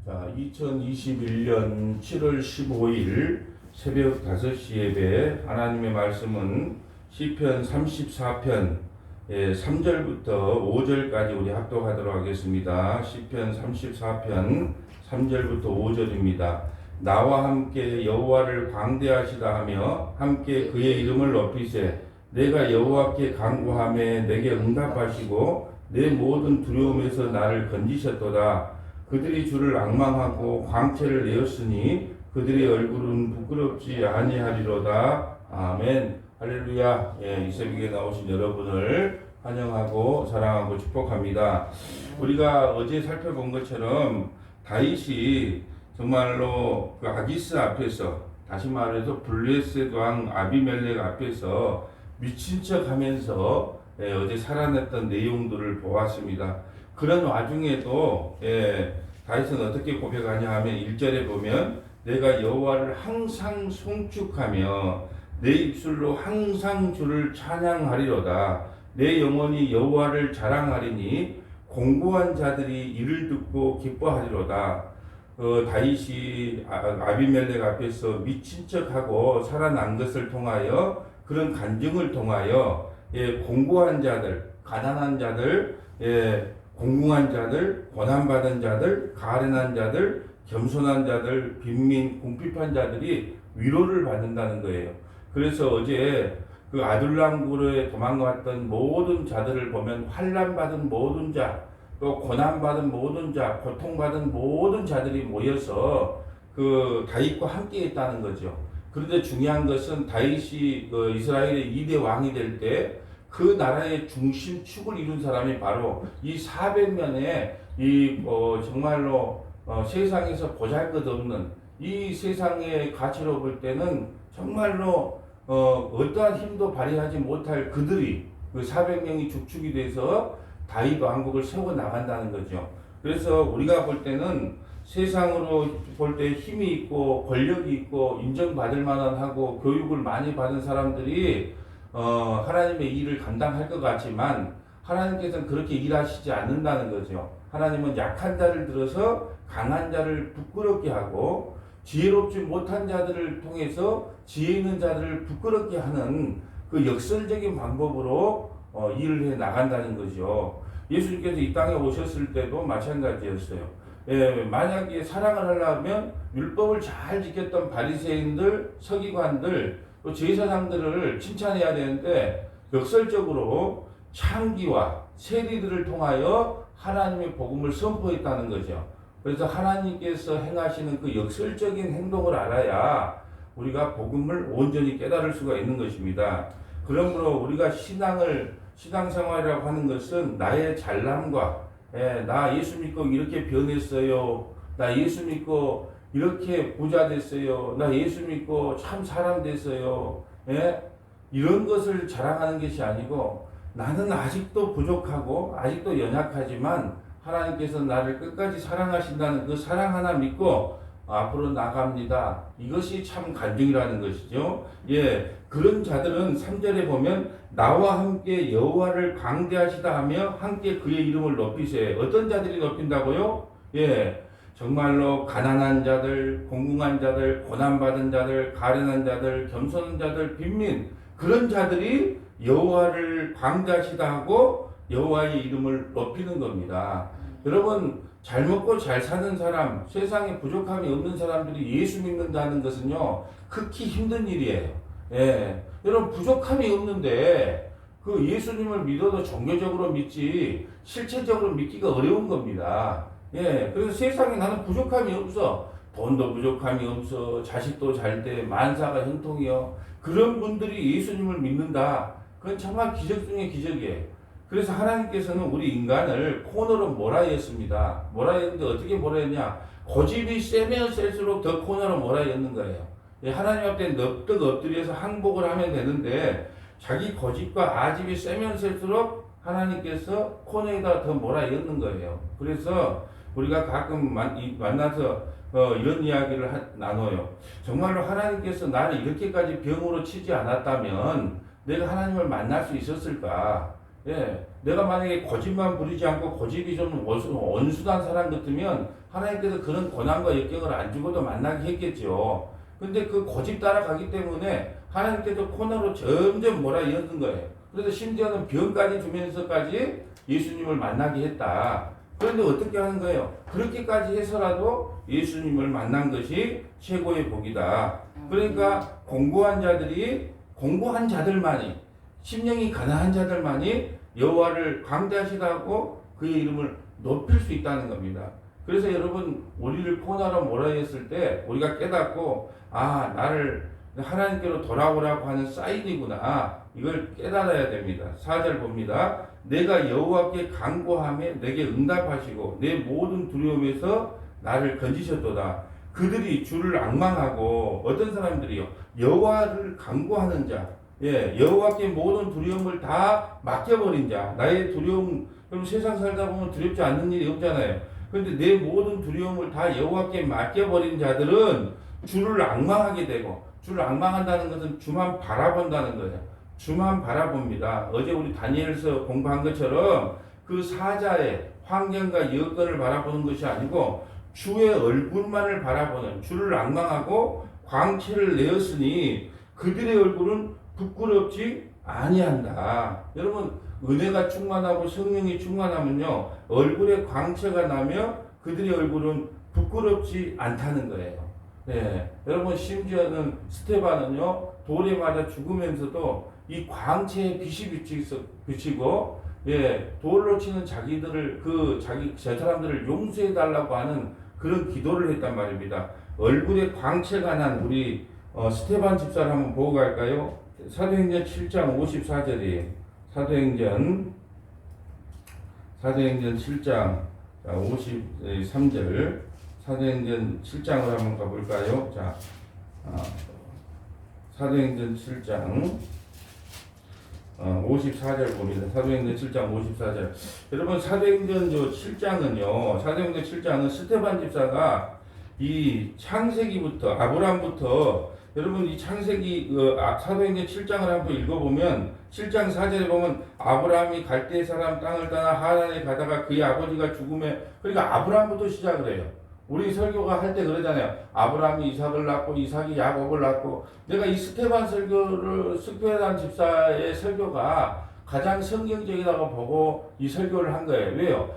자, 2021년 7월 15일 새벽 5시 예배 하나님의 말씀은 시편 34편 3절부터 5절까지 우리 합독하도록 하겠습니다. 시편 34편 3절부터 5절입니다. 나와 함께 여호와를 광대하시다 하며 함께 그의 이름을 높이세. 내가 여호와께 간구하매 내게 응답하시고 내 모든 두려움에서 나를 건지셨도다. 그들이 주를 앙망하고 광채를 내었으니 그들의 얼굴은 부끄럽지 아니하리로다. 아멘. 할렐루야. 이 새벽에 나오신 여러분을 환영하고 사랑하고 축복합니다. 우리가 어제 살펴본 것처럼 다윗이 정말로 그 아기스 앞에서, 다시 말해서 블레셋 왕 아비멜렉 앞에서 미친 척 하면서 어제 살아냈던 내용들을 보았습니다. 그런 와중에도 다윗은 어떻게 고백하냐 하면 1절에 보면 내가 여호와를 항상 송축하며 내 입술로 항상 주를 찬양하리로다. 내 영혼이 여호와를 자랑하리니 공고한 자들이 이를 듣고 기뻐하리로다. 다윗이 아비멜렉 앞에서 미친 척하고 살아난 것을 통하여, 그런 간증을 통하여 공고한 자들, 가난한 자들, 공공한 자들, 고난받은 자들, 가련한 자들, 겸손한 자들, 빈민, 궁핍한 자들이 위로를 받는다는 거예요. 그래서 어제 그 아둘람굴에 도망갔던 모든 자들을 보면 환난받은 모든 자, 또 고난받은 모든 자, 고통받은 모든 자들이 모여서 그 다윗과 함께 했다는 거죠. 그런데 중요한 것은 다윗이 그 이스라엘의 2대 왕이 될 때 그 나라의 중심축을 이룬 사람이 바로 이 400년의 정말로 세상에서 보잘것없는, 이 세상의 가치로 볼 때는 정말로 어떠한 힘도 발휘하지 못할 그들이, 그 400명이 주축이 돼서 다윗 왕국을 세워 나간다는 거죠. 그래서 우리가 볼 때는 세상으로 볼 때 힘이 있고 권력이 있고 인정받을 만한 하고 교육을 많이 받은 사람들이 하나님의 일을 감당할 것 같지만 하나님께서는 그렇게 일하시지 않는다는 거죠. 하나님은 약한 자를 들어서 강한 자를 부끄럽게 하고 지혜롭지 못한 자들을 통해서 지혜 있는 자들을 부끄럽게 하는 그 역설적인 방법으로 일을 해 나간다는 거죠. 예수님께서 이 땅에 오셨을 때도 마찬가지였어요. 만약에 사랑을 하려면 율법을 잘 지켰던 바리새인들, 서기관들, 또 제사장들을 칭찬해야 되는데 역설적으로 창기와 세리들을 통하여 하나님의 복음을 선포했다는 거죠. 그래서 하나님께서 행하시는 그 역설적인 행동을 알아야 우리가 복음을 온전히 깨달을 수가 있는 것입니다. 그러므로 우리가 신앙생활이라고 하는 것은 나의 잘남과 나 예수 믿고 이렇게 변했어요, 나 예수 믿고 이렇게 부자 됐어요, 나 예수 믿고 참 사람 됐어요, 이런 것을 자랑하는 것이 아니고 나는 아직도 부족하고 아직도 연약하지만 하나님께서 나를 끝까지 사랑하신다는 그 사랑 하나 믿고 앞으로 나갑니다. 이것이 참 간증이라는 것이죠. 그런 자들은 3절에 보면 나와 함께 여호와를 광대하시다 하며 함께 그의 이름을 높이세. 어떤 자들이 높인다고요? 정말로 가난한 자들, 공공한 자들, 고난받은 자들, 가련한 자들, 겸손한 자들, 빈민, 그런 자들이 여호와를 광대하시다 하고 여호와의 이름을 높이는 겁니다. 여러분, 잘 먹고 잘 사는 사람, 세상에 부족함이 없는 사람들이 예수 믿는다는 것은요, 극히 힘든 일이에요. 여러분, 부족함이 없는데 그 예수님을 믿어도 종교적으로 믿지 실체적으로 믿기가 어려운 겁니다. 그래서 세상에 나는 부족함이 없어, 돈도 부족함이 없어, 자식도 잘 돼, 만사가 형통이요, 그런 분들이 예수님을 믿는다. 그건 정말 기적 중에 기적이에요. 그래서 하나님께서는 우리 인간을 코너로 몰아였습니다. 몰아였는데 어떻게 몰아였냐? 고집이 세면 셀수록 더 코너로 몰아였는 거예요. 하나님 앞에 넙득 엎드려서 항복을 하면 되는데 자기 고집과 아집이 세면 셀수록 하나님께서 코너에다 더 몰아였는 거예요. 그래서 우리가 가끔 만나서 이런 이야기를 나눠요. 정말로 하나님께서 나를 이렇게까지 병으로 치지 않았다면 내가 하나님을 만날 수 있었을까? 예, 내가 만약에 고집만 부리지 않고 고집이 좀 온순한 사람 같으면 하나님께서 그런 고난과 역경을 안 주고도 만나게 했겠죠. 근데 그 고집 따라가기 때문에 하나님께서 코너로 점점 몰아넣는 거예요. 그래서 심지어는 병까지 주면서까지 예수님을 만나게 했다. 그런데 어떻게 하는 거예요? 그렇게까지 해서라도 예수님을 만난 것이 최고의 복이다. 그러니까 공고한 자들만이 심령이 가난한 자들만이 여호와를 강대하시다고 그의 이름을 높일 수 있다는 겁니다. 그래서 여러분 우리를 코너로 몰아냈을 때 우리가 깨닫고 나를 하나님께로 돌아오라고 하는 사인이구나 이걸 깨달아야 됩니다. 4절 봅니다. 내가 여호와께 간구하며 내게 응답하시고 내 모든 두려움에서 나를 건지셨도다. 그들이 주를 앙망하고 어떤 사람들이요 여호와를 간구하는 자 여호와께 모든 두려움을 다 맡겨버린 자 나의 두려움 그럼 세상 살다 보면 두렵지 않는 일이 없잖아요. 그런데 내 모든 두려움을 다 여호와께 맡겨버린 자들은 주를 앙망하게 되고 주를 앙망한다는 것은 주만 바라본다는 거예요. 주만 바라봅니다. 어제 우리 다니엘서 공부한 것처럼 그 사자의 환경과 여건을 바라보는 것이 아니고 주의 얼굴만을 바라보는 주를 앙망하고 광채를 내었으니 그들의 얼굴은 부끄럽지 아니한다. 여러분 은혜가 충만하고 성령이 충만하면요 얼굴에 광채가 나며 그들의 얼굴은 부끄럽지 않다는 거예요. 여러분 심지어는 스테반은요 돌에 맞아 죽으면서도 이 광채에 빛이 비치고 돌로 치는 자기들을 저 사람들을 용서해 달라고 하는 그런 기도를 했단 말입니다. 얼굴에 광채가 난 우리 스테반 집사를 한번 보고 갈까요? 사도행전 7장 54절이에요. 사도행전 7장 53절 사도행전 7장을 한번 가볼까요? 자, 사도행전 7장 54절 봅니다. 사도행전 7장 54절. 여러분 사도행전 7장은 스테반 집사가 이 창세기부터 아브라함부터 여러분 이 창세기 사도행전 7장을 한번 읽어보면 7장 4절에 보면 아브라함이 갈대 사람 땅을 떠나 하란에 가다가 그의 아버지가 죽음에 그러니까 아브라함부터 시작을 해요. 우리 설교가 할 때 그러잖아요. 아브라함이 이삭을 낳고 이삭이 야곱을 낳고 내가 이 스테반 집사의 설교가 가장 성경적이라고 보고 이 설교를 한 거예요. 왜요?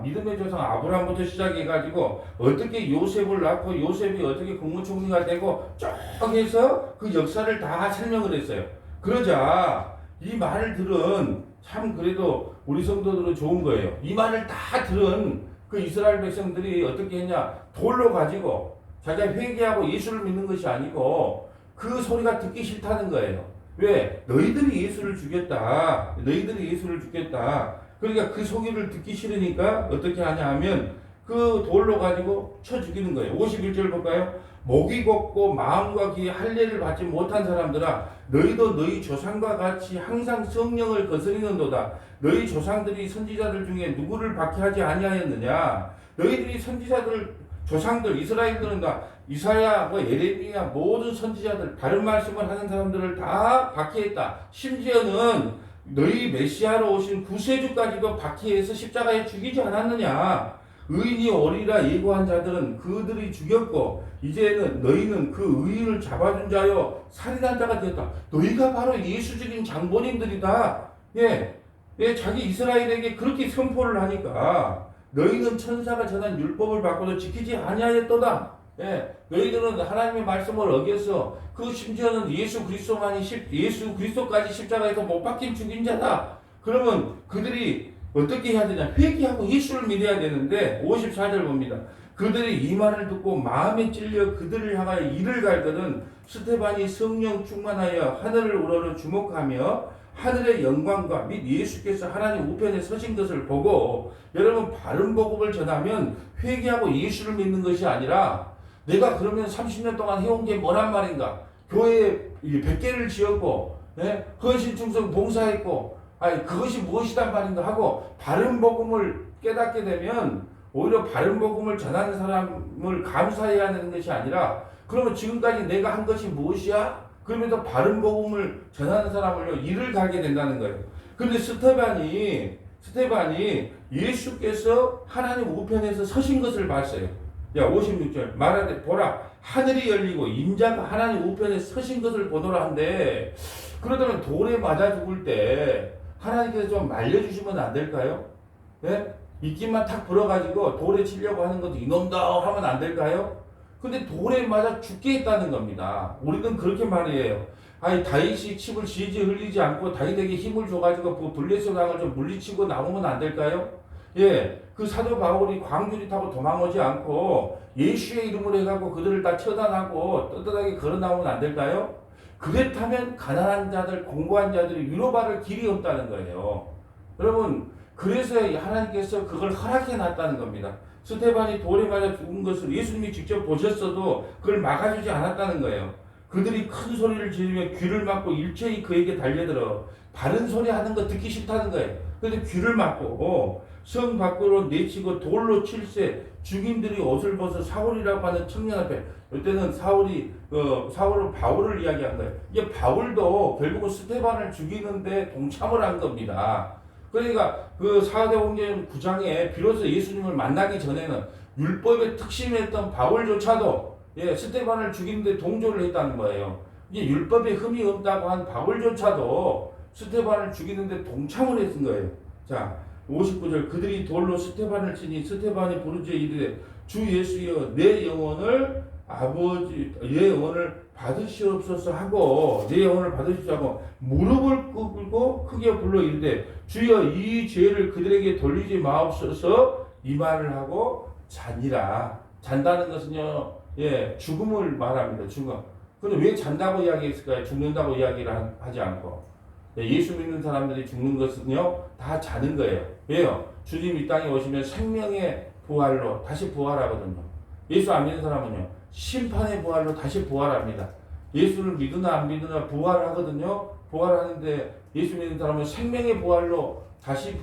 믿음의 조상 아브라함부터 시작해가지고 어떻게 요셉을 낳고 요셉이 어떻게 국무총리가 되고 쭉 해서 그 역사를 다 설명을 했어요. 그러자 이 말을 들은 참 그래도 우리 성도들은 좋은 거예요. 이 말을 다 들은 그 이스라엘 백성들이 어떻게 했냐? 돌로 가지고 자기가 회개하고 예수를 믿는 것이 아니고 그 소리가 듣기 싫다는 거예요. 왜? 너희들이 예수를 죽였다. 그러니까 그 소리를 듣기 싫으니까 어떻게 하냐 하면 그 돌로 가지고 쳐 죽이는 거예요. 51절 볼까요? 목이 곱고 마음과 귀에 할례를 받지 못한 사람들아 너희도 너희 조상과 같이 항상 성령을 거스리는도다. 너희 조상들이 선지자들 중에 누구를 박해하지 아니하였느냐? 너희들이 조상들 이스라엘들은 다 이사야 예레미야 모든 선지자들 다른 말씀을 하는 사람들을 다 박해했다. 심지어는 너희 메시아로 오신 구세주까지도 박해해서 십자가에 죽이지 않았느냐? 의인이 오리라 예고한 자들은 그들이 죽였고 이제는 너희는 그 의인을 잡아준 자여 살인한 자가 되었다. 너희가 바로 예수적인 장본인들이다. 자기 이스라엘에게 그렇게 선포를 하니까 너희는 천사가 전한 율법을 받고도 지키지 아니하였도다. 너희들은 하나님의 말씀을 어겨서 그 심지어는 예수 그리스도까지 십자가에서 못 박힌 죽인 자다. 그러면 그들이 어떻게 해야 되냐? 회개하고 예수를 믿어야 되는데 54절 봅니다. 그들이 이 말을 듣고 마음에 찔려 그들을 향하여 이를 갈거든 스테반이 성령 충만하여 하늘을 우러러 주목하며 하늘의 영광과 및 예수께서 하나님 우편에 서신 것을 보고 여러분 바른 복음을 전하면 회개하고 예수를 믿는 것이 아니라 내가 그러면 30년 동안 해온 게 뭐란 말인가? 교회에 100개를 지었고 헌신 충성 봉사했고 그것이 무엇이단 말인가 하고 바른 복음을 깨닫게 되면 오히려 바른 복음을 전하는 사람을 감사해야 하는 것이 아니라 그러면 지금까지 내가 한 것이 무엇이야? 그러면서 바른 복음을 전하는 사람을요 이를 가게 된다는 거예요. 근데 스테반이 예수께서 하나님 우편에서 서신 것을 봤어요. 야, 56절 말하되 보라 하늘이 열리고 인자가 하나님 우편에 서신 것을 보노라 한데, 그러다면 돌에 맞아 죽을 때 하나님께서 좀 말려주시면 안 될까요? 예? 입김만 탁 불어가지고 돌에 치려고 하는 것도 이놈다 하면 안 될까요? 근데 돌에 맞아 죽게 했다는 겁니다. 우리는 그렇게 말이에요. 아니, 다윗이 침을 지지 흘리지 않고 다윗에게 힘을 줘가지고 그 블레셋 왕을 좀 물리치고 나오면 안 될까요? 예, 그 사도 바울이 광주리 타고 도망오지 않고 예수의 이름으로 해갖고 그들을 다 처단하고 떳떳하게 걸어 나오면 안 될까요? 그렇다면 가난한 자들, 공고한 자들이 위로받을 길이 없다는 거예요. 여러분, 그래서 하나님께서 그걸 허락해 놨다는 겁니다. 스테반이 돌에 맞아 죽은 것을 예수님이 직접 보셨어도 그걸 막아주지 않았다는 거예요. 그들이 큰 소리를 지르며 귀를 막고 일제히 그에게 달려들어 바른 소리 하는 거 듣기 싫다는 거예요. 그런데 귀를 막고 성 밖으로 내치고 돌로 칠세, 죽인들이 옷을 벗어 사울이라고 하는 청년 앞에, 이때는 사울은 바울을 이야기한 거예요. 이게 바울도 결국은 스테반을 죽이는데 동참을 한 겁니다. 그러니까 그 사도행전 9장에 비로소 예수님을 만나기 전에는 율법의 특심했던 바울조차도 스테반을 죽이는데 동조를 했다는 거예요. 이게 율법에 흠이 없다고 한 바울조차도 스테반을 죽이는데 동참을 했은 거예요. 자, 59절 그들이 돌로 스테반을 치니 스테반이 부르짖어 이르되 주 예수여 내 영혼을 받으시옵소서 하고, 내 영혼을 받으시자고 무릎을 꿇고 크게 불러 이르되 주여 이 죄를 그들에게 돌리지 마옵소서 이 말을 하고 자니라. 잔다는 것은요, 죽음을 말합니다. 죽음. 근데 왜 잔다고 이야기했을까요? 죽는다고 이야기를 하지 않고. 예수 믿는 사람들이 죽는 것은요, 다 자는 거예요. 왜요? 주님 이 땅에 오시면 생명의 부활로 다시 부활하거든요. 예수 안 믿는 사람은요, 심판의 부활로 다시 부활합니다. 예수를 믿으나 안 믿으나 부활하거든요. 부활하는데 예수 믿는 사람은 생명의 부활로 다시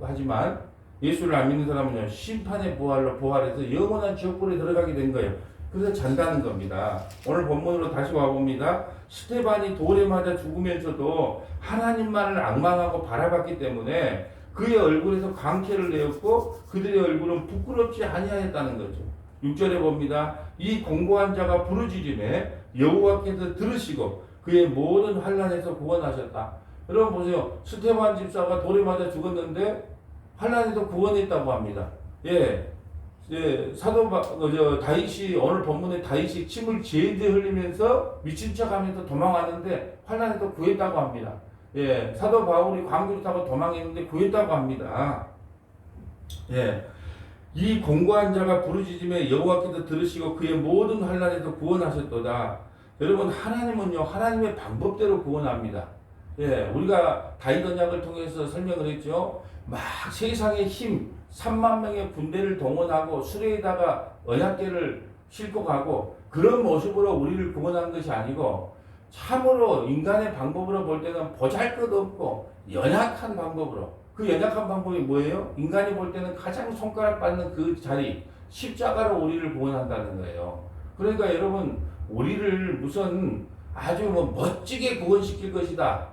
하지만 예수를 안 믿는 사람은요, 심판의 부활로 부활해서 영원한 지옥불에 들어가게 된 거예요. 그래서 잔다는 겁니다. 오늘 본문으로 다시 와봅니다. 스테반이 돌에 맞아 죽으면서도 하나님만을 앙망하고 바라봤기 때문에 그의 얼굴에서 광채를 내었고 그들의 얼굴은 부끄럽지 아니하였다는 거죠. 6절에 봅니다. 이 공고한 자가 부르짖음에 여호와께서 들으시고 그의 모든 환난에서 구원하셨다. 여러분 보세요. 스테반 집사가 돌에 맞아 죽었는데 환난에서 구원했다고 합니다. 다윗이 오늘 본문에 다윗이 침을 제일제 흘리면서 미친 척하면서 도망왔는데 환난에서 구했다고 합니다. 사도 바울이 광주를 타고 도망했는데 구했다고 합니다. 이 공고한 자가 부르짖음에 여호와께서 들으시고 그의 모든 환난에서 구원하셨도다. 여러분, 하나님은요, 하나님의 방법대로 구원합니다. 우리가 다윗 언약을 통해서 설명을 했죠. 막 세상의 힘, 3만 명의 군대를 동원하고 수레에다가 언약궤를 싣고 가고 그런 모습으로 우리를 구원한 것이 아니고, 참으로 인간의 방법으로 볼 때는 보잘것없고 연약한 방법으로, 그 연약한 방법이 뭐예요? 인간이 볼 때는 가장 손가락 받는 그 자리, 십자가로 우리를 구원한다는 거예요. 그러니까 여러분, 우리를 무슨 아주 멋지게 구원시킬 것이다,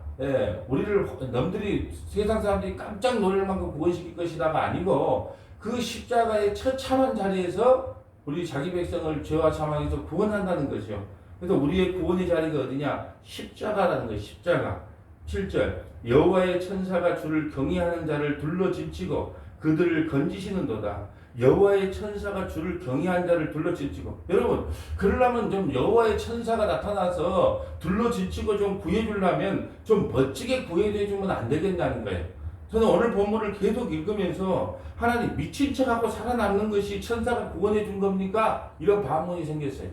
우리를 남들이, 세상 사람들이 깜짝 놀랄 만큼 구원시킬 것이다가 아니고, 그 십자가의 처참한 자리에서 우리 자기 백성을 죄와 사망에서 구원한다는 것이요. 그래서 우리의 구원의 자리가 어디냐? 십자가라는 거예요. 십자가. 7절 여호와의 천사가 주를 경외하는 자를 둘러 진치고 그들을 건지시는도다. 여호와의 천사가 주를 경외하는 자를 둘러 진치고, 여러분, 그러려면 좀 여호와의 천사가 나타나서 둘러 진치고 좀 구해주려면 좀 멋지게 구해주면 안 되겠냐는 거예요. 저는 오늘 본문을 계속 읽으면서 하나님, 미친 척하고 살아남는 것이 천사가 구원해 준 겁니까? 이런 반문이 생겼어요.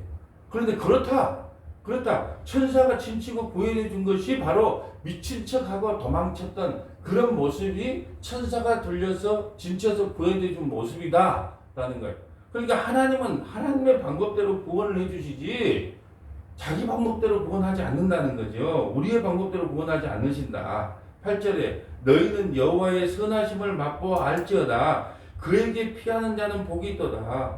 그런데 그렇다. 천사가 진치고 구해해 준 것이 바로 미친 척하고 도망쳤던 그런 모습이 천사가 들려서 진쳐서 구해해 준 모습이다 라는 거예요. 그러니까 하나님은 하나님의 방법대로 구원을 해주시지 자기 방법대로 구원하지 않는다는 거죠. 우리의 방법대로 구원하지 않으신다. 8절에 너희는 여호와의 선하심을 맛보아 알지어다. 그에게 피하는 자는 복이 있도다.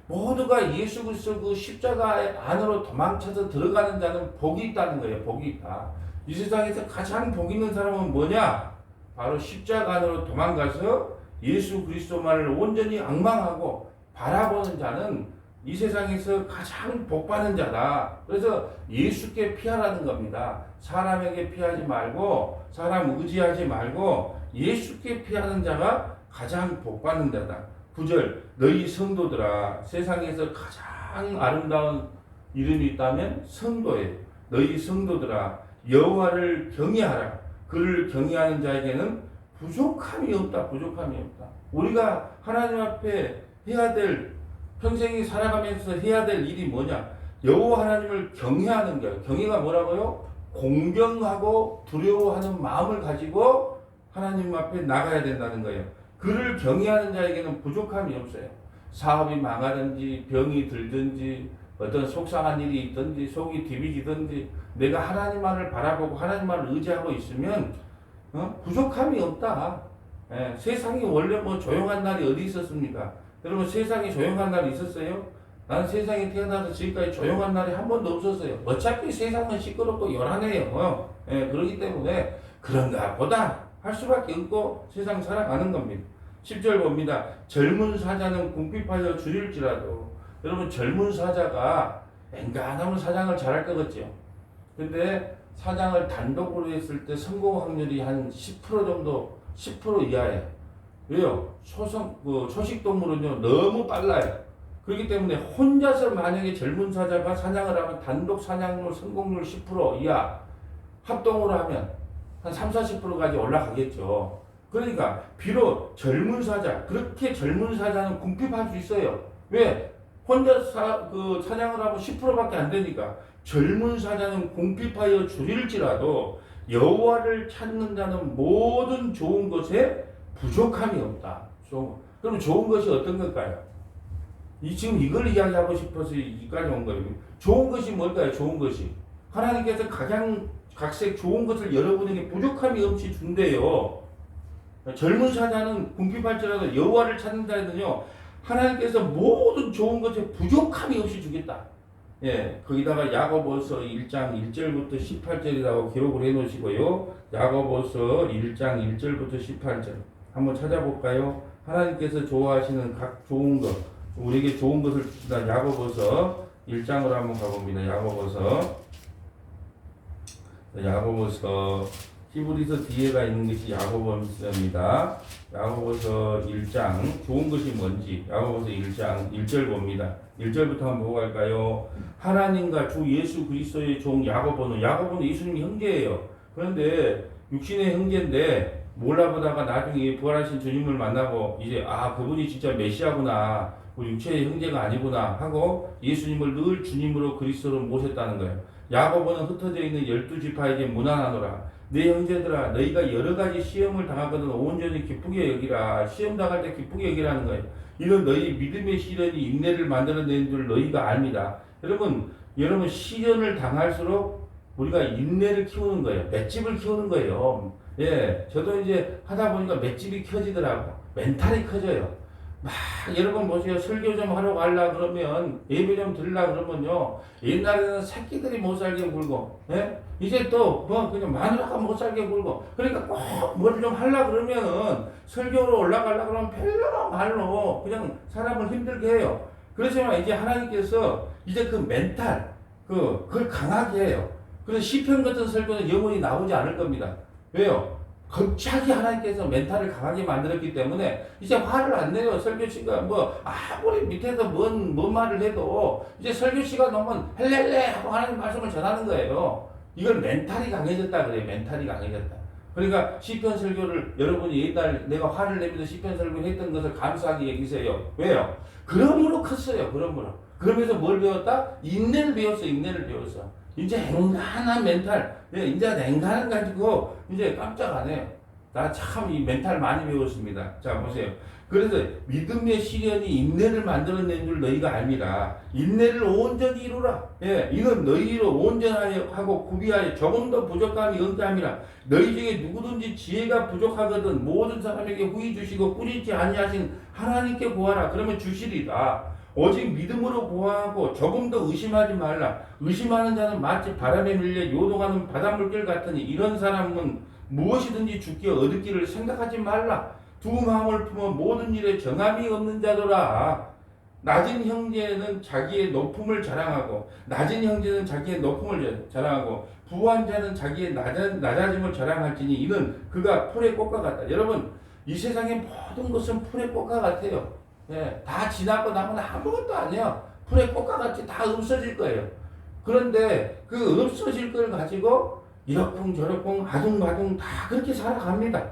모두가 예수 그리스도 그 십자가 안으로 도망쳐서 들어가는 자는 복이 있다는 거예요. 복이 있다. 이 세상에서 가장 복 있는 사람은 뭐냐? 바로 십자가 안으로 도망가서 예수 그리스도만을 온전히 앙망하고 바라보는 자는 이 세상에서 가장 복받는 자다. 그래서 예수께 피하라는 겁니다. 사람에게 피하지 말고, 사람 의지하지 말고 예수께 피하는 자가 가장 복받는 자다. 9절, 너희 성도들아, 세상에서 가장 아름다운 이름이 있다면 성도예요. 너희 성도들아, 여호와를 경외하라. 그를 경외하는 자에게는 부족함이 없다. 부족함이 없다. 우리가 하나님 앞에 해야 될, 평생이 살아가면서 해야 될 일이 뭐냐? 여호와 하나님을 경외하는 거예요. 경외가 뭐라고요? 공경하고 두려워하는 마음을 가지고 하나님 앞에 나가야 된다는 거예요. 그를 경외하는 자에게는 부족함이 없어요. 사업이 망하든지 병이 들든지 어떤 속상한 일이 있든지 속이 뒤비지든지 내가 하나님만을 바라보고 하나님만을 의지하고 있으면 부족함이 없다. 예, 세상이 원래 뭐 조용한 날이 어디 있었습니까? 여러분, 세상에 조용한 날이 있었어요? 난 세상에 태어나서 지금까지 조용한 날이 한 번도 없었어요. 어차피 세상은 시끄럽고 요란해요. 예, 그렇기 때문에 그런가 보다 할 수밖에 없고 세상 살아가는 겁니다. 10절 봅니다. 젊은 사자는 궁핍하여 줄일지라도. 여러분, 젊은 사자가 앵간하면 사장을 잘할 것 같죠. 근데 사장을 단독으로 했을 때 성공 확률이 한 10% 정도, 10% 이하예요. 왜요? 초식 동물은요, 너무 빨라요. 그렇기 때문에 혼자서 만약에 젊은 사자가 사냥을 하면 단독 사냥률 성공률 10% 이하, 합동으로 하면 한 30-40%까지 올라가겠죠. 그러니까 비록 젊은 사자, 그렇게 젊은 사자는 궁핍할 수 있어요. 왜? 혼자 사냥을 하면 10%밖에 안 되니까. 젊은 사자는 궁핍하여 줄일지라도 여호와를 찾는 자는 모든 좋은 것에 부족함이 없다. 그럼 좋은 것이 어떤 걸까요? 지금 이걸 이야기하고 싶어서 여기까지 온 거예요. 좋은 것이 뭘까요? 좋은 것이 하나님께서 각색 좋은 것을 여러분에게 부족함이 없이 준대요. 젊은 사자는 궁핍할지라도 여호와를 찾는 자에는요, 하나님께서 모든 좋은 것에 부족함이 없이 주겠다. 예, 거기다가 야고보서 1장 1절부터 18절이라고 기록을 해 놓으시고요. 야고보서 1장 1절부터 18절 한번 찾아볼까요? 하나님께서 좋아하시는 각 좋은 것, 우리에게 좋은 것을 주신다. 야고보서 1장으로 한번 가봅니다. 야고보서 히브리서 뒤에가 있는 것이 야고보서입니다. 야고보서 1장 좋은 것이 뭔지 야고보서 1장 1절 봅니다. 1절부터 한번 보고 갈까요? 하나님과 주 예수 그리스도의 종 야고보는 예수님 형제예요. 그런데 육신의 형제인데 몰라보다가 나중에 부활하신 주님을 만나고 이제 그분이 진짜 메시아구나, 우리 육체의 형제가 아니구나 하고 예수님을 늘 주님으로 그리스도로 모셨다는 거예요. 야고보는 흩어져 있는 12지파에게 문안하노라. 내 형제들아, 너희가 여러 가지 시험을 당하거든 온전히 기쁘게 여기라. 시험 당할 때 기쁘게 여기라는 거예요. 이는 너희 믿음의 시련이 인내를 만들어낸 줄 너희가 압니다. 여러분 시련을 당할수록 우리가 인내를 키우는 거예요. 맷집을 키우는 거예요. 예, 저도 이제 하다 보니까 맷집이 켜지더라고. 멘탈이 커져요. 여러분 보세요. 설교 좀 하러 가려 그러면, 예배 좀 드리려 그러면요, 옛날에는 새끼들이 못 살게 굴고, 예? 이제 또 그냥 마누라가 못 살게 굴고, 그러니까 꼭 뭘 좀 하려 그러면은 설교로 올라가려 그러면 별로 말로 그냥 사람을 힘들게 해요. 그렇지만 이제 하나님께서 이제 그 멘탈, 그걸 강하게 해요. 그래서 시편 같은 설교는 영원히 나오지 않을 겁니다. 왜요? 갑자기 하나님께서 멘탈을 강하게 만들었기 때문에 이제 화를 안 내요. 설교씨가 아무리 밑에서 뭔 말을 해도 이제 설교씨가 너무 헬렐레 하고 하나님 말씀을 전하는 거예요. 이걸 멘탈이 강해졌다 그래요. 멘탈이 강해졌다. 그러니까 시편 설교를 여러분이 옛날 내가 화를 내면서 시편 설교를 했던 것을 감사하게 여기세요. 왜요? 그러므로 컸어요. 그러면서 뭘 배웠다? 인내를 배웠어. 이제 앵간한 멘탈, 이제 앵간한 가지고 이제 깜짝 안 해요. 나 참 이 멘탈 많이 배웠습니다. 자, 보세요. 그래서 믿음의 시련이 인내를 만들어낸 줄 너희가 압니다. 인내를 온전히 이루라. 예, 이는 너희로 온전하고 구비하여 조금 더 부족함이 없다 함이라. 너희 중에 누구든지 지혜가 부족하거든 모든 사람에게 후히 주시고 꾸짖지 아니하신 하나님께 구하라. 그러면 주시리라. 오직 믿음으로 구하고 조금 더 의심하지 말라. 의심하는 자는 마치 바람에 밀려 요동하는 바닷물결 같으니 이런 사람은 무엇이든지 주께 얻기를 생각하지 말라. 두 마음을 품어 모든 일에 정함이 없는 자더라. 낮은 형제는 자기의 높음을 자랑하고 부한 자는 자기의 낮아짐을 자랑할지니 이는 그가 풀의 꽃과 같다. 여러분, 이 세상의 모든 것은 풀의 꽃과 같아요. 예, 다 지나고 나면 아무것도 아니에요. 풀의 꽃과 같이 다 없어질 거예요. 그런데 그 없어질 걸 가지고 이러쿵저러쿵 아둥바둥 다 그렇게 살아갑니다.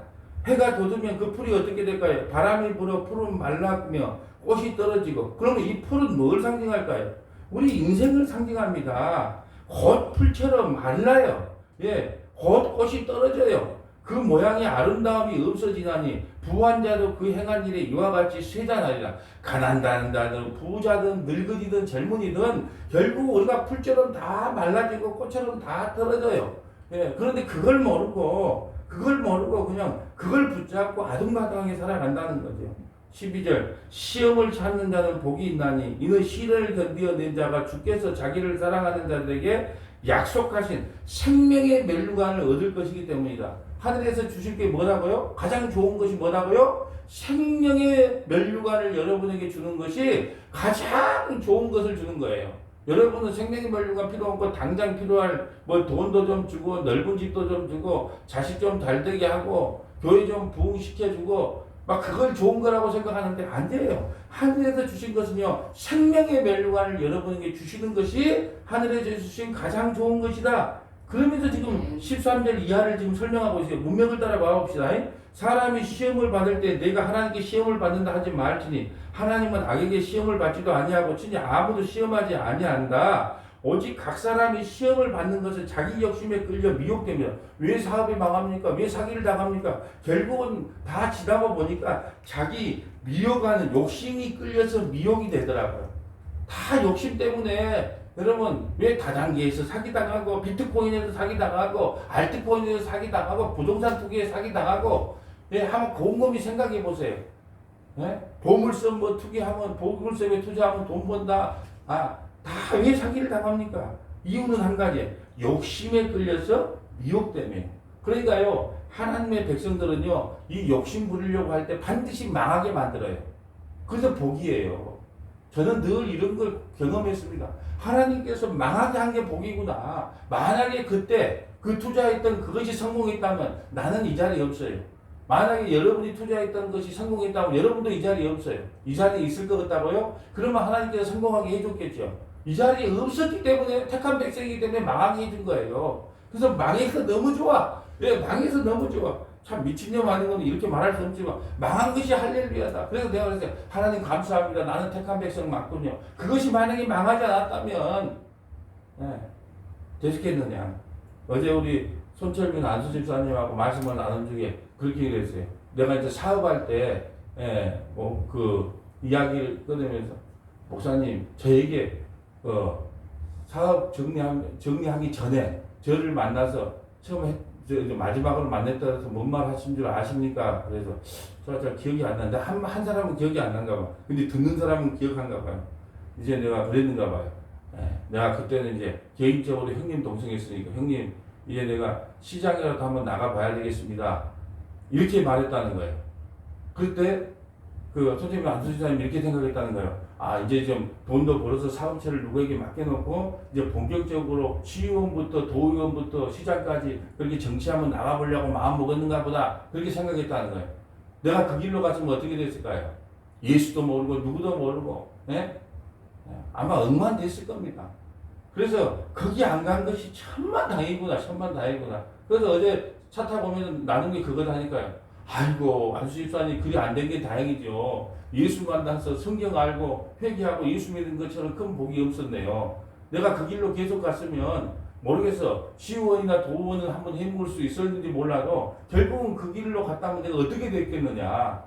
해가 돋으면 그 풀이 어떻게 될까요? 바람이 불어 풀은 말라며 꽃이 떨어지고, 그러면 이 풀은 뭘 상징할까요? 우리 인생을 상징합니다. 곧 풀처럼 말라요. 예, 곧 꽃이 떨어져요. 그 모양의 아름다움이 없어지나니 부한 자도 그 행한 일에 이와 같이 쇠잔하리라. 가난다는 자든 부자든 늙은이든 젊은이든 결국 우리가 풀처럼 다 말라지고 꽃처럼 다 떨어져요. 예, 그런데 그걸 모르고 그냥 그걸 붙잡고 아둥바둥하게 살아간다는 거죠. 12절 시험을 찾는 자는 복이 있나니 이는 시련을 견디어낸 자가 주께서 자기를 사랑하는 자들에게 약속하신 생명의 멸류관을 얻을 것이기 때문이다. 하늘에서 주실 게 뭐라고요? 가장 좋은 것이 뭐라고요? 생명의 멸류관을 여러분에게 주는 것이 가장 좋은 것을 주는 거예요. 여러분은 생명의 멸류관 필요 없고 당장 필요할 뭐 돈도 좀 주고 넓은 집도 좀 주고 자식 좀 잘되게 하고 교회 좀 부흥시켜주고 막 그걸 좋은 거라고 생각하는데 안 돼요. 하늘에서 주신 것은요, 생명의 멸류관을 여러분에게 주시는 것이 하늘에서 주신 가장 좋은 것이다. 그러면서 지금 13절 이하를 지금 설명하고 있어요. 문맥을 따라 봐봅시다. 사람이 시험을 받을 때 내가 하나님께 시험을 받는다 하지 말지니 하나님은 악에게 시험을 받지도 아니하고 친히 아무도 시험하지 아니한다. 오직 각 사람이 시험을 받는 것은 자기 욕심에 끌려 미혹됩니다. 왜 사업이 망합니까? 왜 사기를 당합니까? 결국은 다 지나고 보니까 자기 미혹하는 욕심이 끌려서 미혹이 되더라고요. 다 욕심 때문에 여러분 왜 다단계에서 사기당하고 비트코인에서 사기당하고 알트코인에서 사기당하고 부동산 투기에 사기당하고 예, 한번 곰곰이 생각해 보세요. 예? 보물섬 뭐 투기하면 보물섬에 투자하면 돈 번다. 다 왜 사기를 당합니까? 이유는 한 가지. 욕심에 끌려서 미혹 때문에. 그러니까요. 하나님의 백성들은요. 이 욕심 부리려고 할 때 반드시 망하게 만들어요. 그래서 복이에요. 저는 늘 이런 걸 경험했습니다. 하나님께서 망하게 한 게 복이구나. 만약에 그때 그 투자했던 그것이 성공했다면 나는 이 자리에 없어요. 만약에 여러분이 투자했던 것이 성공했다면 여러분도 이 자리에 없어요. 이 자리에 있을 것 같다고요? 그러면 하나님께서 성공하게 해줬겠죠. 이 자리에 없었기 때문에 택한 백성이기 때문에 망하게 해준 거예요. 그래서 망해서 너무 좋아. 왜 망해서 너무 좋아. 참 미친놈 아닌 건 이렇게 말할 수 없지만 망한 것이 할렐루야다. 그래서 내가 그랬어요. 하나님 감사합니다. 나는 택한 백성 맞군요. 그것이 만약에 망하지 않았다면 됐겠느냐. 어제 우리 손철민 안수 집사님하고 말씀을 나눈 중에 그렇게 그랬어요. 내가 이제 사업할 때 이야기를 꺼내면서 목사님 저에게 사업 정리하기 전에 저를 만나서 처음에 마지막으로 만났다 해서 뭔 말 하신 줄 아십니까? 그래서 잘 기억이 안 나는데 한 사람은 기억이 안 난가 봐. 근데 듣는 사람은 기억한가 봐요. 이제 내가 그랬는가 봐요. 내가 그때는 이제 개인적으로 형님 동생했으니까 형님 이제 내가 시장이라도 한번 나가봐야 되겠습니다. 이렇게 말했다는 거예요. 그때 선생님 안수지사님이 이렇게 생각했다는 거예요. 이제 좀 돈도 벌어서 사업체를 누구에게 맡겨놓고 이제 본격적으로 시의원부터 도의원부터 시장까지 그렇게 정치 한번 나가보려고 마음 먹었는가 보다 그렇게 생각했다는 거예요. 내가 그 길로 갔으면 어떻게 됐을까요? 예수도 모르고 누구도 모르고 아마 억만됐을 겁니다. 그래서 거기 안 간 것이 천만다행이구나. 그래서 어제 차 타고 오면 나눈 게 그거다니까요. 아이고 안수집사님 그리 안 된 게 다행이죠. 예수 만나서 성경 알고 회개하고 예수 믿는 것처럼 큰 복이 없었네요. 내가 그 길로 계속 갔으면 모르겠어. 시의원이나 도의원은 한번 해먹을 수 있었는지 몰라도 결국은 그 길로 갔다면 내가 어떻게 됐겠느냐.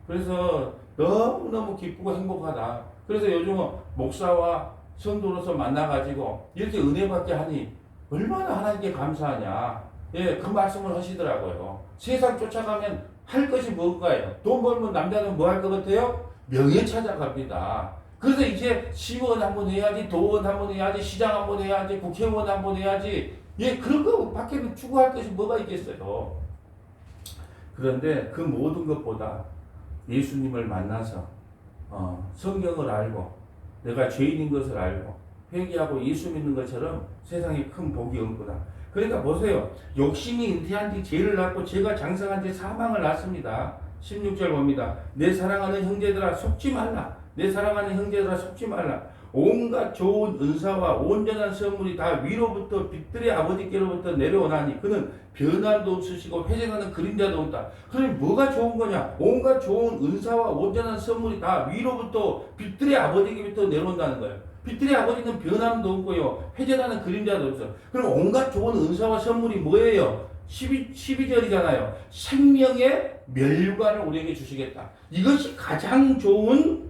그래서 너무너무 기쁘고 행복하다. 그래서 요즘은 목사와 성도로서 만나가지고 이렇게 은혜 받게 하니 얼마나 하나님께 감사하냐. 그 말씀을 하시더라고요. 세상 쫓아가면 할 것이 뭔가요? 돈 벌면 남자는 뭐 할 것 같아요? 명예 찾아갑니다. 그래서 이제 시의원 한번 해야지, 도의원 한번 해야지, 시장 한번 해야지, 국회의원 한번 해야지. 예, 그런 거 밖에는 추구할 것이 뭐가 있겠어요. 그런데 그 모든 것보다 예수님을 만나서 성경을 알고 내가 죄인인 것을 알고 회개하고 예수 믿는 것처럼 세상에 큰 복이 없구나. 그러니까 보세요. 욕심이 잉태한 뒤 죄를 낳고 죄가 장성한 뒤 사망을 낳습니다. 16절 봅니다. 내 사랑하는 형제들아 속지 말라. 내 사랑하는 형제들아 속지 말라. 온갖 좋은 은사와 온전한 선물이 다 위로부터 빛들의 아버지께로부터 내려오나니 그는 변함도 없으시고 회전하는 그림자도 없다. 그럼 뭐가 좋은 거냐? 온갖 좋은 은사와 온전한 선물이 다 위로부터 빛들의 아버지께로부터 내려온다는 거예요. 빛들의 아버지는 변함도 없고요. 회전하는 그림자도 없어. 그럼 온갖 좋은 은사와 선물이 뭐예요? 12절이잖아요. 생명의 멸관을 우리에게 주시겠다. 이것이 가장 좋은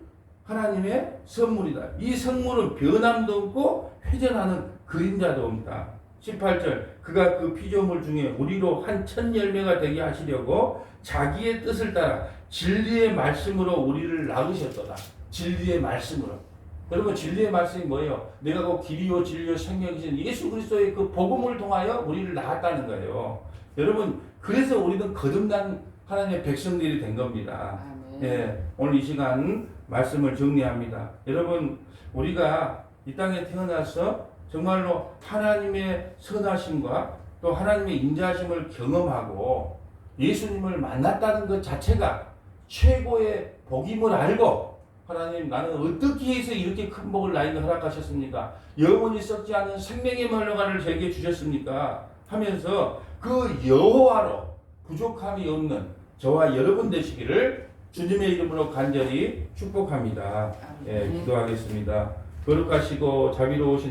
하나님의 선물이다. 이 선물은 변함도 없고 회전하는 그림자도 없다. 18절 그가 그 피조물 중에 우리로 한 천 열매가 되게 하시려고 자기의 뜻을 따라 진리의 말씀으로 우리를 낳으셨도다. 진리의 말씀으로. 여러분 진리의 말씀이 뭐예요? 내가 그 길이요 진리요 생명이신 예수 그리스도의 그 복음을 통하여 우리를 낳았다는 거예요. 여러분 그래서 우리는 거듭난 하나님의 백성들이 된 겁니다. 예, 오늘 이 시간 말씀을 정리합니다. 여러분 우리가 이 땅에 태어나서 정말로 하나님의 선하심과 또 하나님의 인자하심을 경험하고 예수님을 만났다는 것 자체가 최고의 복임을 알고 하나님 나는 어떻게 해서 이렇게 큰 복을 나에게 허락하셨습니까? 영원히 썩지 않은 생명의 말로가를 저에게 주셨습니까? 하면서 그 여호와로 부족함이 없는 저와 여러분 되시기를 주님의 이름으로 간절히 축복합니다. 예, 기도하겠습니다. 거룩하시고 자비로우신